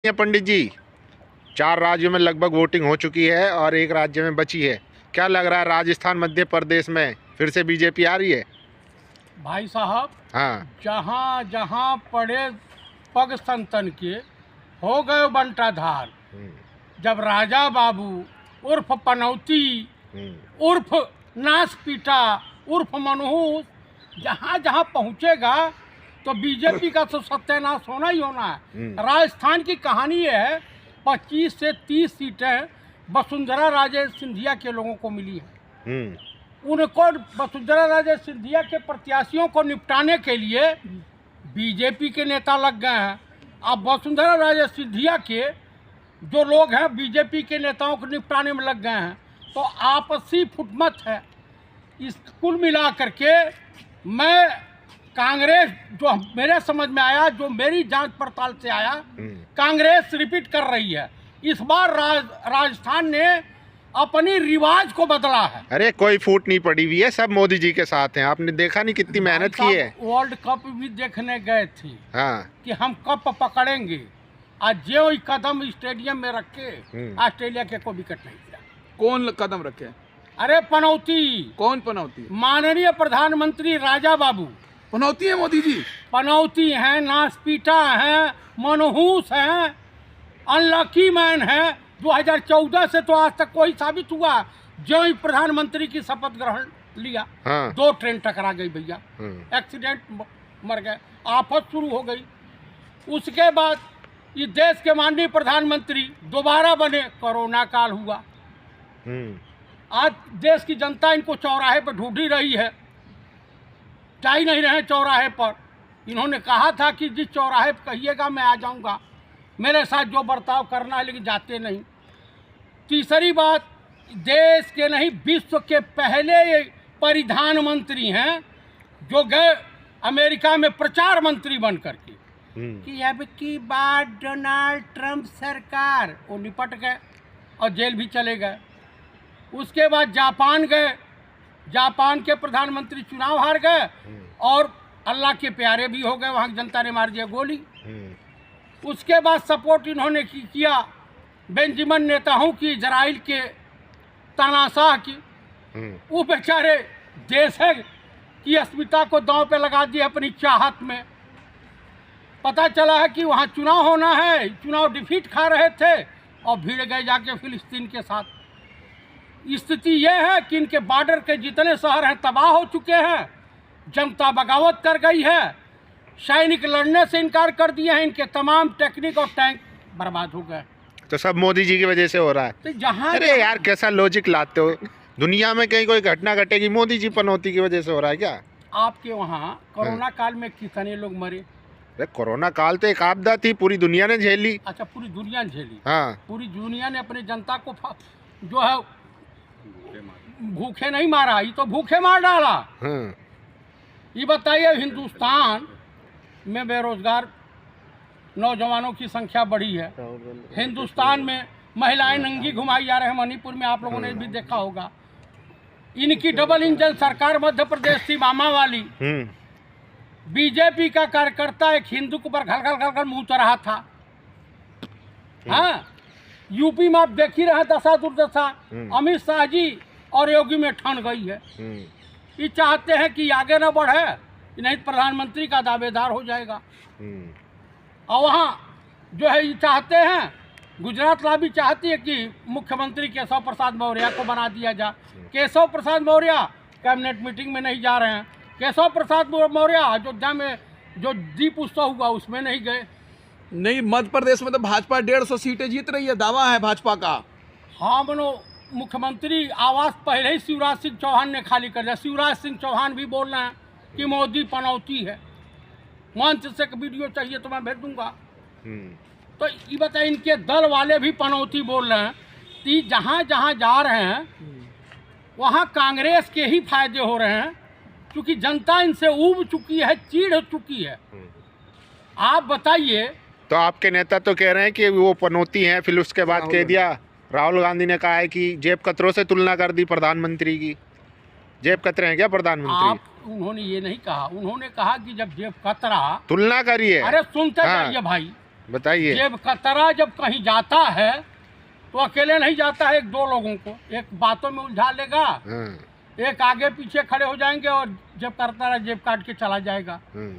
ये पंडित जी, 4 राज्यों में लगभग वोटिंग हो चुकी है और एक राज्य में बची है। क्या लग रहा है, राजस्थान मध्य प्रदेश में फिर से बीजेपी आ रही है? भाई साहब, हाँ। जहाँ जहाँ पड़े पग संतन के हो गए बंटाधार। जब राजा बाबू उर्फ पनौती उर्फ नासपीटा उर्फ मनहूस जहाँ जहाँ पहुँचेगा तो बीजेपी का तो सत्यानाश होना ही होना है। राजस्थान की कहानी ये है, 25 से 30 सीटें वसुंधरा राजे सिंधिया के लोगों को मिली है। उनको वसुंधरा राजे सिंधिया के प्रत्याशियों को निपटाने के लिए बीजेपी के नेता लग गए हैं। अब वसुंधरा राजे सिंधिया के जो लोग हैं बीजेपी के नेताओं को निपटाने में लग गए हैं, तो आपसी फुटमत है। इस कुल मिला करके मैं कांग्रेस, जो मेरे समझ में आया, जो मेरी जांच पड़ताल से आया, कांग्रेस रिपीट कर रही है। इस बार राजस्थान ने अपनी रिवाज को बदला है। अरे कोई फूट नहीं पड़ी हुई है, सब मोदी जी के साथ हैं। आपने देखा नहीं कितनी मेहनत की है। वर्ल्ड कप भी देखने गए थे। हाँ। कि हम कप पकड़ेंगे, आज जो ही कदम स्टेडियम में रखे, ऑस्ट्रेलिया के को विकेट नहीं दिया। कौन कदम रखे? अरे पनौती। कौन पनौती? माननीय प्रधानमंत्री राजा बाबू पनौती है मोदी जी। पनौती हैं, नासपीटा हैं, मनहूस हैं, अनलकी मैन है। 2014 से तो आज तक कोई साबित हुआ? जो ही प्रधानमंत्री की शपथ ग्रहण लिया, 2 ट्रेन टकरा गई भैया, एक्सीडेंट, मर गए, आफत शुरू हो गई। उसके बाद इस देश के माननीय प्रधानमंत्री दोबारा बने, कोरोना काल हुआ। आज देश की जनता इनको चौराहे पर ढूंढ ही रही है, जा ही नहीं रहे चौराहे पर। इन्होंने कहा था कि जिस चौराहे पर कहिएगा मैं आ जाऊंगा, मेरे साथ जो बर्ताव करना है, लेकिन जाते नहीं। तीसरी बात, देश के नहीं विश्व के पहले प्रधानमंत्री हैं जो गए अमेरिका में प्रचार मंत्री बन करके कि अब की बार डोनाल्ड ट्रंप सरकार, वो निपट गए और जेल भी चले गए। उसके बाद जापान गए, जापान के प्रधानमंत्री चुनाव हार गए और अल्लाह के प्यारे भी हो गए, वहाँ की जनता ने मार दिया गोली। उसके बाद सपोर्ट इन्होंने किया बेंजामिन नेताहू की, इजराइल के तानाशाह की। वो बेचारे देश है की अस्मिता को दांव पे लगा दिया अपनी चाहत में। पता चला है कि वहाँ चुनाव होना है, चुनाव डिफीट खा रहे थे और भिड़ गए जाके फिलिस्तीन के साथ। स्थिति ये है कि इनके बॉर्डर के जितने शहर हैं तबाह हो चुके हैं, जनता बगावत कर गई है, सैनिक लड़ने से इनकार कर दिए हैं, इनके तमाम टेक्निक और टैंक बर्बाद हो गए। तो सब मोदी जी की वजह से हो रहा है। तो जहाँ अरे यार, कैसा लॉजिक लाते हो? दुनिया में कहीं कोई घटना घटेगी, मोदी जी पनौती की वजह से हो रहा है क्या? आपके वहाँ कोरोना काल में कितने लोग मरे? अरे कोरोना काल तो एक आपदा थी, पूरी दुनिया ने झेली। अच्छा, पूरी दुनिया ने झेली। हाँ। पूरी दुनिया ने अपनी जनता को जो है भूखे नहीं मारा, ये तो भूखे मार डाला। ये बताइए, हिंदुस्तान में बेरोजगार नौजवानों की संख्या बढ़ी है। हिंदुस्तान में महिलाएं नंगी घुमाई जा रहे हैं, मणिपुर में आप लोगों ने भी देखा होगा। इनकी डबल इंजन सरकार मध्य प्रदेश थी, मामा वाली। बीजेपी का कार्यकर्ता एक हिंदू के ऊपर घल मुंह रहा था। हाँ, यूपी में आप देख ही रहे दशा दुर्दशा। अमित शाह जी और योगी में ठन गई है। ये चाहते हैं कि आगे न बढ़े, नहीं प्रधानमंत्री का दावेदार हो जाएगा। और वहाँ जो है ये चाहते हैं, गुजरात लाबी चाहती है कि मुख्यमंत्री केशव प्रसाद मौर्य को बना दिया जाए। केशव प्रसाद मौर्य कैबिनेट मीटिंग में नहीं जा रहे हैं। केशव प्रसाद मौर्य अयोध्या में जो दीप उत्सव हुआ उसमें नहीं गए। नहीं, मध्य प्रदेश में तो भाजपा 150 सीटें जीत रही है, दावा है भाजपा का। हाँ, मनो मुख्यमंत्री आवास पहले ही शिवराज सिंह चौहान ने खाली कर दिया। शिवराज सिंह चौहान भी बोल रहे हैं कि मोदी पनौती है। मंच से एक वीडियो चाहिए तो मैं भेज दूंगा। तो ये बताइए, इनके दल वाले भी पनौती बोल रहे हैं। तो जहाँ जहाँ जा रहे हैं वहाँ कांग्रेस के ही फायदे हो रहे हैं, क्योंकि जनता इनसे ऊब चुकी है, चिढ़ चुकी है। आप बताइए। तो आपके नेता तो कह रहे हैं कि वो पनौती हैं, फिर उसके बाद कह दिया, राहुल गांधी ने कहा है कि जेब कतरों से तुलना कर दी प्रधानमंत्री की। जेब कतरे हैं क्या प्रधानमंत्री? उन्होंने ये नहीं कहा, उन्होंने कहा कि जब जेब कतरा तुलना करिए। अरे सुनते जाइए भाई, बताइए। जेब कतरा जब कहीं जाता है तो अकेले नहीं जाता है, एक दो लोगों को एक बातों में उलझा लेगा, हाँ, एक आगे पीछे खड़े हो जाएंगे और जेब कतरा जेब काट के चला जाएगा। हाँ,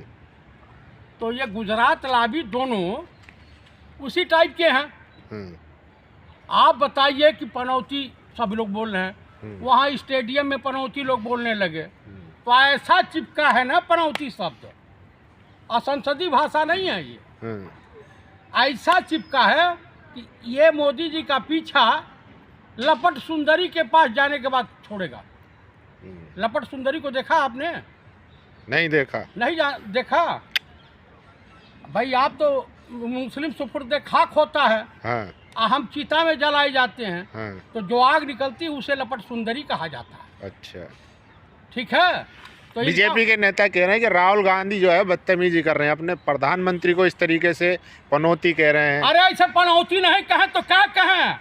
तो ये गुजरात लाभी दोनों उसी टाइप के हैं। हाँ, आप बताइए कि पनौती सब लोग बोल रहे हैं, वहाँ स्टेडियम में पनौती लोग बोलने लगे, तो ऐसा चिपका है ना पनौती शब्द, असंसदीय भाषा नहीं है ये, हाँ, ऐसा चिपका है कि ये मोदी जी का पीछा लपट सुंदरी के पास जाने के बाद छोड़ेगा। लपट सुंदरी को देखा आपने? नहीं देखा। नहीं देखा भाई, आप तो मुस्लिम सुपुर्द खाक होता है, हाँ, हम चिता में जलाए जाते हैं, हाँ, तो जो आग निकलती है उसे लपट सुंदरी कहा जाता है। अच्छा। ठीक है, तो बीजेपी के नेता कह रहे हैं कि राहुल गांधी जो है बदतमीजी कर रहे हैं, अपने प्रधानमंत्री को इस तरीके से पनौती कह रहे हैं। अरे ऐसे पनौती नहीं कहें तो क्या कहें?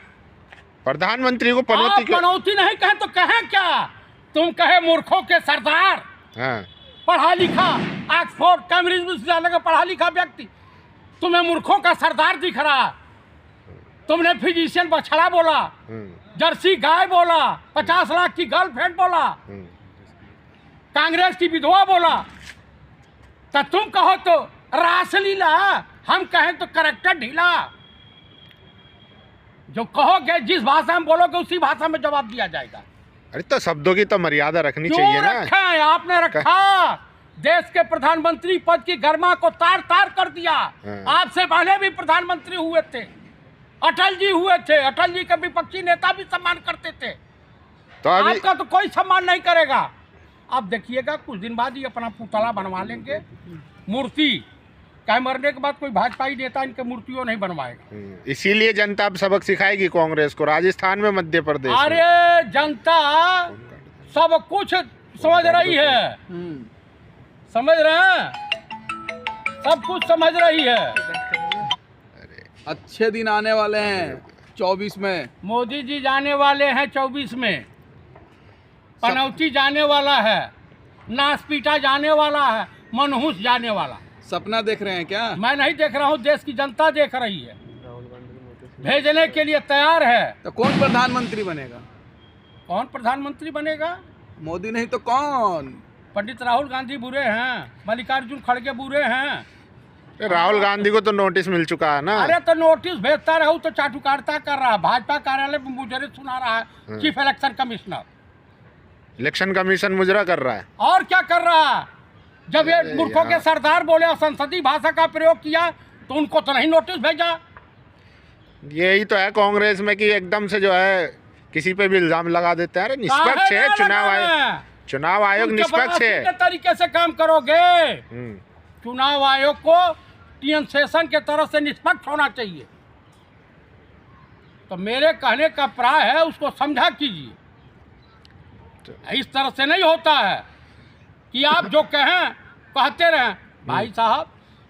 प्रधानमंत्री को पनौती पनौती नहीं कहें तो कहें क्या? तुम कहे मूर्खों के सरदार। हाँ, पढ़ा लिखा ऑक्सफोर्ड कैम्ब्रिज विश्वविद्यालय का पढ़ा लिखा व्यक्ति तुम्हें मूर्खों का सरदार दिख रहा। तुमने फिजिशियन बछड़ा बोला, जर्सी गाय बोला, 50 लाख की गर्लफ्रेंड बोला, कांग्रेस की विधवा बोला, तो तुम कहो तो रासलीला, हम कहें तो करेक्टर ढीला। जो कहोगे जिस भाषा में बोलोगे उसी भाषा में जवाब दिया जाएगा। अरे तो शब्दों की तो मर्यादा रखनी चाहिए ना। रखा है आपने, रखा। देश के प्रधानमंत्री पद की गर्मा को तार तार कर दिया। आपसे पहले भी प्रधानमंत्री हुए थे, अटल जी हुए थे, अटल जी के विपक्षी नेता भी सम्मान करते थे, तो अभी आपका तो कोई सम्मान नहीं करेगा। आप देखिएगा कुछ दिन बाद ही अपना पुतला बनवा लेंगे, मूर्ति। क्या मरने के बाद कोई भाजपाई नेता इनके मूर्तियों नहीं बनवाएगा। इसीलिए जनता अब सबक सिखाएगी कांग्रेस को, राजस्थान में, मध्य प्रदेश में। अरे जनता सब कुछ समझ रही है, समझ रहे हैं, सब कुछ समझ रही है। अच्छे दिन आने वाले हैं 24 में। मोदी जी जाने वाले हैं 24 में, पनौती जाने वाला है, नासपीटा जाने वाला है, मनहूस जाने वाला। सपना देख रहे हैं क्या? मैं नहीं देख रहा हूँ, देश की जनता देख रही है, भेजने के लिए तैयार है। तो कौन प्रधानमंत्री बनेगा? कौन प्रधानमंत्री बनेगा? मोदी नहीं तो कौन? पंडित राहुल गांधी बुरे हैं, मल्लिकार्जुन खड़गे बुरे हैं। राहुल गांधी को तो नोटिस मिल चुका है ना। अरे तो नोटिस भेजता रहूं तो चाटुकारिता कर रहा है, भाजपा कार्यालय में मुजरे सुना रहा है chief election commissioner. Election commission मुजरा कर रहा है। और क्या कर रहा है? जब ये मूर्खों के सरदार बोले और संसदीय भाषा का प्रयोग किया तो उनको तो नहीं नोटिस भेजा। यही तो है कांग्रेस में कि एकदम से जो है किसी पे भी इल्जाम लगा देते हैं। अरे निष्पक्ष है चुनाव आयोग निष्पक्ष है। तरीके से काम करोगे, चुनाव आयोग को टीएन सेशन के तरफ से निष्पक्ष होना चाहिए। तो मेरे कहने का प्राय है उसको समझा कीजिए। इस तरह से नहीं होता है कि आप जो कहें कहते रहें। भाई साहब,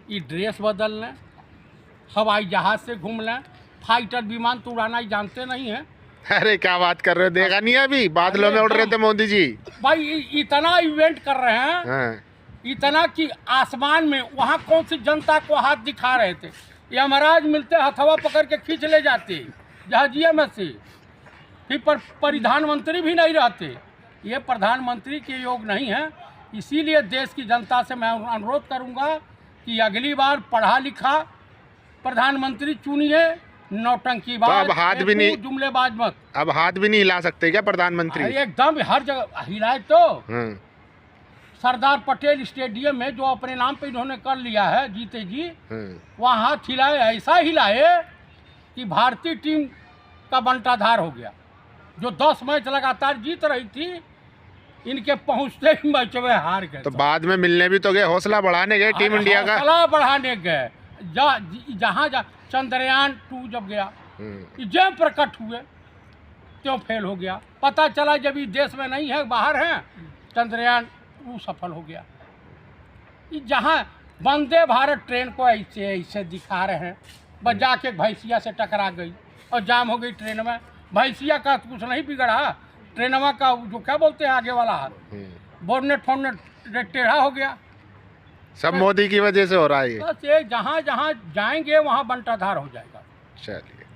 ये ड्रेस बदल लें, हवाई जहाज से घूम लें, फाइटर विमान तो उड़ाना ही जानते नहीं हैं। अरे क्या बात कर रहे हो, देखा नहीं अभी बादलों में उड़ रहे थे मोदी जी। भाई इतना इवेंट कर रहे हैं, इतना कि आसमान में वहाँ कौन सी जनता को हाथ दिखा रहे थे। यमराज मिलते हथवा पकड़ के खींच ले जाते जहाजिया में से, फिर प्रधानमंत्री भी नहीं रहते। ये प्रधानमंत्री के योग नहीं है। इसीलिए देश की जनता से मैं अनुरोध करूंगा कि अगली बार पढ़ा लिखा प्रधानमंत्री चुनिए, नौटंकीबाज, तो अब हाथ भी नहीं, जुमलेबाज मत। अब हाथ भी नहीं हिला सकते क्या प्रधानमंत्री? एकदम हर जगह हिलाए तो। सरदार पटेल स्टेडियम में जो अपने नाम पे इन्होंने कर लिया है जीते जी, वहाँ हाथ हिलाए, ऐसा हिलाए कि भारतीय टीम का बंटाधार हो गया। जो 10 मैच लगातार जीत रही थी, इनके पहुंचते ही मैच में हार गए। तो बाद में मिलने भी तो गए, हौसला बढ़ाने गए टीम इंडिया का। हौसला बढ़ाने गए, जहाँ चंद्रयान 2 जब गया, जब प्रकट हुए क्यों फेल हो गया। पता चला जब ये देश में नहीं है, बाहर हैं, चंद्रयान 2 सफल हो गया। जहाँ वंदे भारत ट्रेन को ऐसे ऐसे दिखा रहे हैं, बस जाके भैंसिया से टकरा गई और जाम हो गई ट्रेन में। भैंसिया का कुछ नहीं बिगड़ा, ट्रेनवा का जो क्या बोलते हैं आगे वाला हाथ, बोननेट फोननेट टेढ़ा हो गया। सब मोदी की वजह से हो रहा है ये। बस ये जहाँ जहाँ जाएंगे वहाँ बंटाधार हो जाएगा। चलिए।